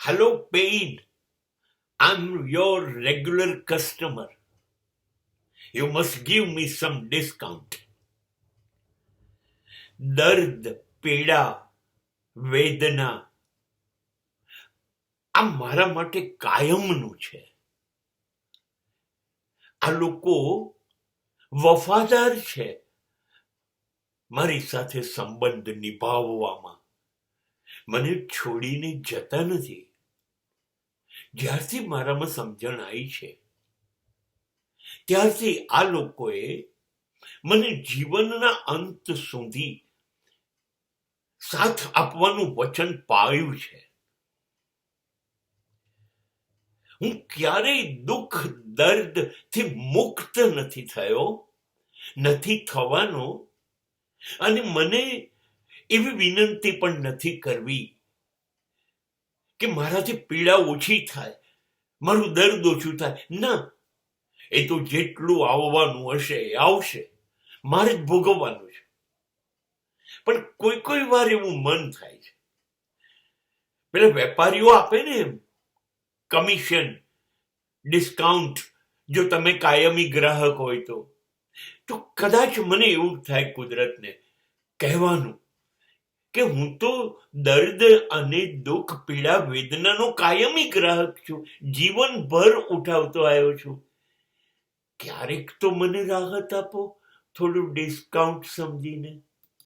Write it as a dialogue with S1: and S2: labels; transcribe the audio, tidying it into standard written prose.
S1: Hello, pain. I'm your regular customer. You must give me some discount. દર્દ, પીડા, વેદના આ મારા માટે કાયમનું છે. આ લોકો વફાદાર છે મારી સાથે સંબંધ નિભાવવામાં. મને છોડીને જતા નથી. જ્યારથી મારામાં સમજણ આવી છે ત્યારથી આ લોકોએ મને જીવનના અંત સુધી સાથ આપવાનું વચન પાળ્યું છે. હું ક્યારેય દુઃખ દર્દથી મુક્ત નથી થયો, નથી થવાનો, અને મને એવી વિનંતી પણ નથી કરવી કે મારાથી પીડા ઓછી થાય, મારું દર્દ ઓછું થાય. ના, એ તો જેટલું આવવાનું હશે એ આવશે, મારે જ ભોગવવાનું છે. પણ કોઈ વાર એવું મન થાય છે, પેલા વેપારીઓ આપે ને કમિશન, ડિસ્કાઉન્ટ, જો તમે કાયમી ગ્રાહક હોય તો કદાચ મને એવું થાય કુદરતને કહેવાનું કે હું તો દર્દ અને દુઃખ, પીડા, વેદનાનો કાયમી ગ્રાહક છું, જીવનભર ઉઠાવતો આવ્યો છું. ક્યારેક તો મને રાહત આપો, થોડું ડિસ્કાઉન્ટ સમજીને.